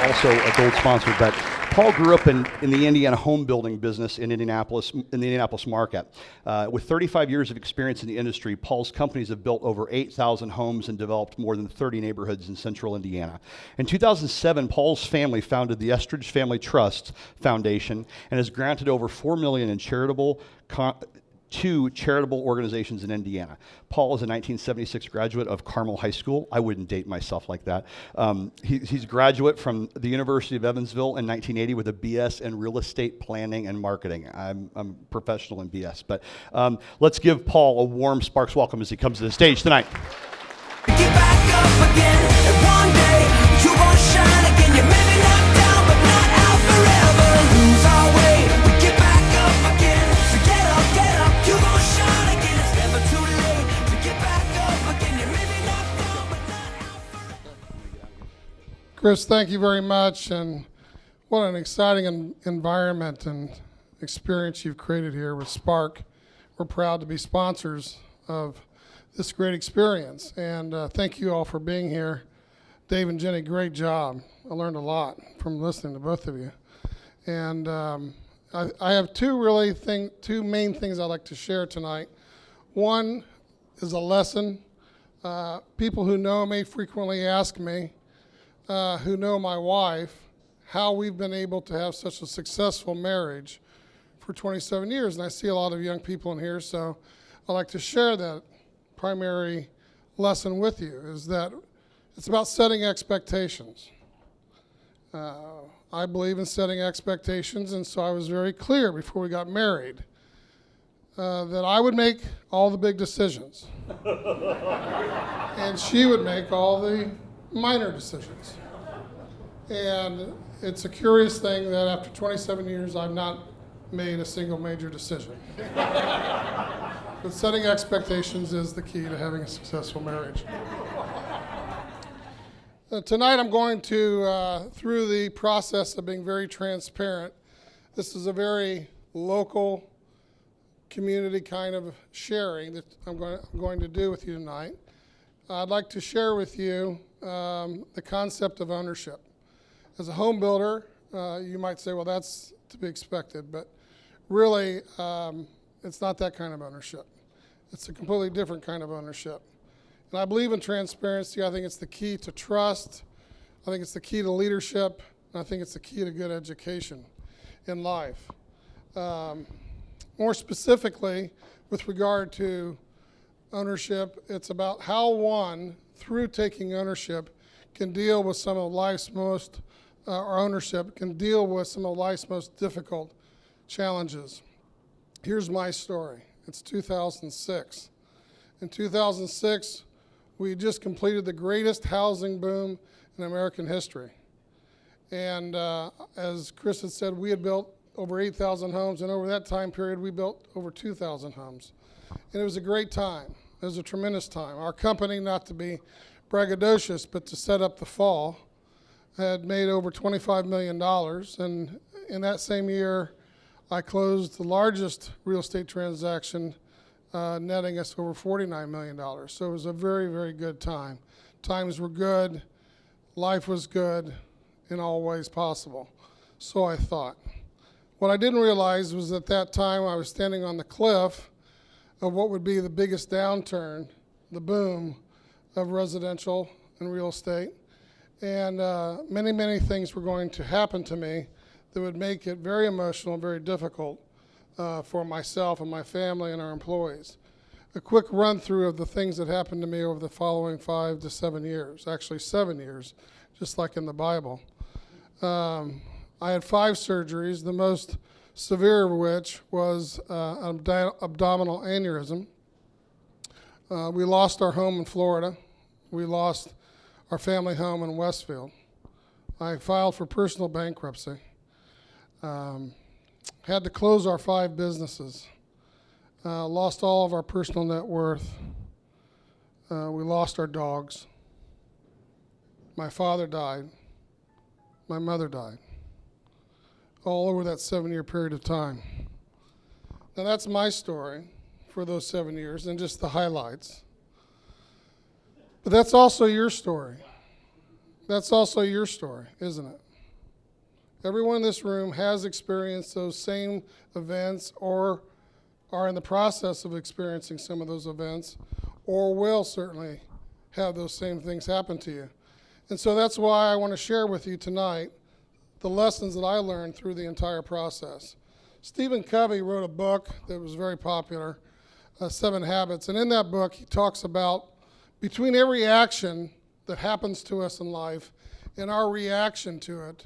also a gold sponsor. But Paul grew up in the Indiana home building business in the Indianapolis market. With 35 years of experience in the industry, Paul's companies have built over 8,000 homes and developed more than 30 neighborhoods in central Indiana. In 2007, Paul's family founded the Estridge Family Trust Foundation and has granted over $4 million in to charitable organizations in Indiana. Paul is a 1976 graduate of Carmel High School. I wouldn't date myself like that. He's a graduate from the University of Evansville in 1980 with a BS in real estate planning and marketing. I'm professional in BS, but let's give Paul a warm Sparks welcome as he comes to the stage tonight. Get back up again, and one day you won't shine again. You may be knocked down, but not out forever. Lose our way, we get back up again. So get up, you won't shine again. It's never too late to get back up again. You may be knocked down, but not out forever. Chris, thank you very much, and what an exciting environment and experience you've created here with Spark. We're proud to be sponsors of this great experience, and thank you all for being here. Dave and Jenny, great job. I learned a lot from listening to both of you. And I have two main things I'd like to share tonight. One is a lesson. People who know me frequently ask me, who know my wife, how we've been able to have such a successful marriage for 27 years. And I see a lot of young people in here, so I'd like to share that primary lesson with you, is that it's about setting expectations. I believe in setting expectations, and so I was very clear before we got married that I would make all the big decisions and she would make all the minor decisions. And it's a curious thing that after 27 years I've not made a single major decision. But setting expectations is the key to having a successful marriage. Tonight I'm going to, through the process of being very transparent, this is a very local community kind of sharing that I'm going to do with you tonight. I'd like to share with you the concept of ownership. As a home builder, you might say, well, that's to be expected, but really, it's not that kind of ownership. It's a completely different kind of ownership. And I believe in transparency. I think it's the key to trust. I think it's the key to leadership. And I think it's the key to good education in life. More specifically, with regard to ownership, it's about how one, through taking ownership, can deal with some of life's most, or ownership, can deal with some of life's most difficult challenges. Here's my story. It's 2006. In 2006, we just completed the greatest housing boom in American history. And as Chris had said, we had built over 8,000 homes, and over that time period, we built over 2,000 homes. And it was a great time. It was a tremendous time. Our company, not to be braggadocious, but to set up the fall, had made over $25 million. And in that same year, I closed the largest real estate transaction, netting us over $49 million. So it was a very, very good time. Times were good, life was good in all ways possible. So I thought. What I didn't realize was at that time I was standing on the cliff of what would be the biggest downturn, the boom of residential and real estate. And many, many things were going to happen to me that would make it very emotional and very difficult for myself and my family and our employees. A quick run through of the things that happened to me over the following 5 to 7 years, actually 7 years, just like in the Bible. I had 5 surgeries, the most severe of which was an abdominal aneurysm. We lost our home in Florida. We lost our family home in Westfield. I filed for personal bankruptcy. Had to close our 5 businesses. Lost all of our personal net worth. We lost our dogs. My father died. My mother died. All over that 7-year period of time. Now that's my story for those 7 years and just the highlights. But that's also your story. That's also your story, isn't it? Everyone in this room has experienced those same events or are in the process of experiencing some of those events or will certainly have those same things happen to you. And so that's why I want to share with you tonight the lessons that I learned through the entire process. Stephen Covey wrote a book that was very popular, 7 Habits, and in that book he talks about between every action that happens to us in life and our reaction to it,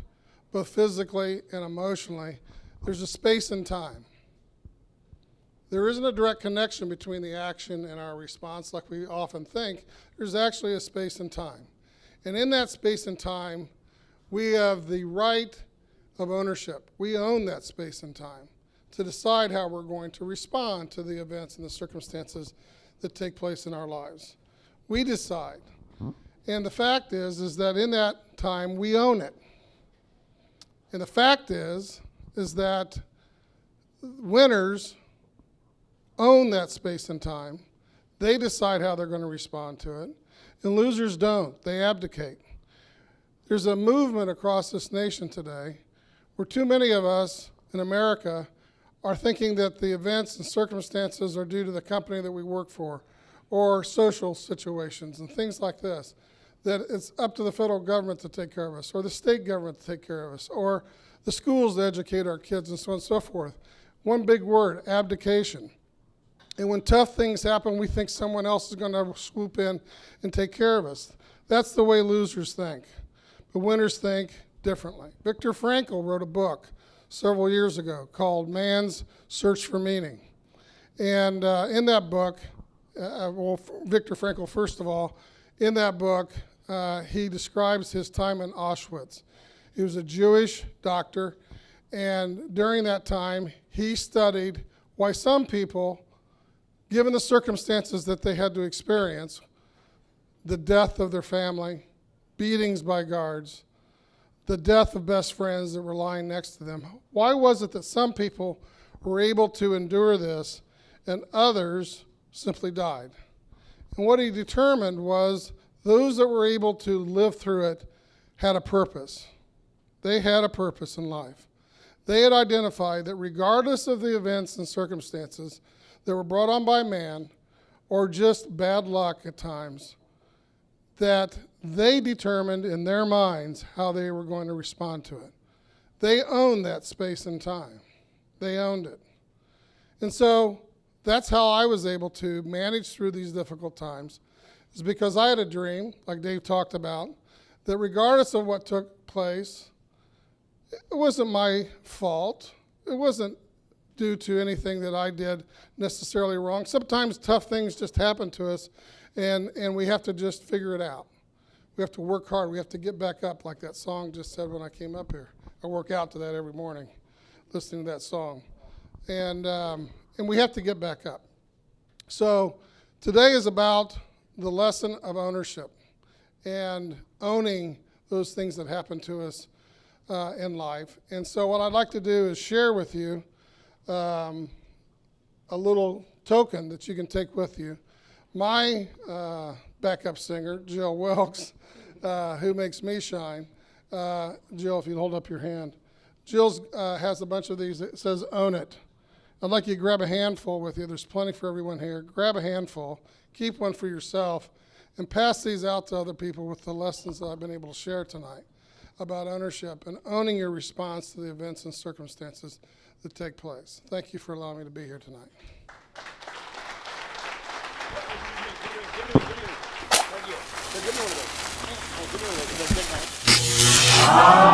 both physically and emotionally, there's a space and time. There isn't a direct connection between the action and our response like we often think. There's actually a space and time. And in that space and time, we have the right of ownership. We own that space and time to decide how we're going to respond to the events and the circumstances that take place in our lives. We decide. And the fact is that in that time, we own it. And the fact is that winners own that space and time. They decide how they're going to respond to it. And losers don't. They abdicate. There's a movement across this nation today where too many of us in America are thinking that the events and circumstances are due to the company that we work for or social situations and things like this, that it's up to the federal government to take care of us or the state government to take care of us or the schools to educate our kids and so on and so forth. One big word, abdication. And when tough things happen, we think someone else is going to swoop in and take care of us. That's the way losers think. But winners think differently. Viktor Frankl wrote a book several years ago called Man's Search for Meaning. And in that book, Viktor Frankl, first of all, in that book, he describes his time in Auschwitz. He was a Jewish doctor, and during that time, he studied why some people, given the circumstances that they had to experience, the death of their family, beatings by guards, the death of best friends that were lying next to them, why was it that some people were able to endure this and others simply died? And what he determined was those that were able to live through it had a purpose. They had a purpose in life. They had identified that regardless of the events and circumstances that were brought on by man or just bad luck at times, that they determined in their minds how they were going to respond to it. They owned that space and time. They owned it. And so that's how I was able to manage through these difficult times, is because I had a dream, like Dave talked about, that regardless of what took place, it wasn't my fault. It wasn't due to anything that I did necessarily wrong. Sometimes tough things just happen to us, and we have to just figure it out. We have to work hard. We have to get back up, like that song just said when I came up here. I work out to that every morning, listening to that song. And we have to get back up. So today is about the lesson of ownership and owning those things that happen to us in life. And so what I'd like to do is share with you a little token that you can take with you. My backup singer, Jill Wilkes, who makes me shine. Jill, if you'd hold up your hand. Jill has a bunch of these. It says, "Own It." I'd like you to grab a handful with you. There's plenty for everyone here. Grab a handful. Keep one for yourself. And pass these out to other people with the lessons that I've been able to share tonight about ownership and owning your response to the events and circumstances that take place. Thank you for allowing me to be here tonight. Give me one of those.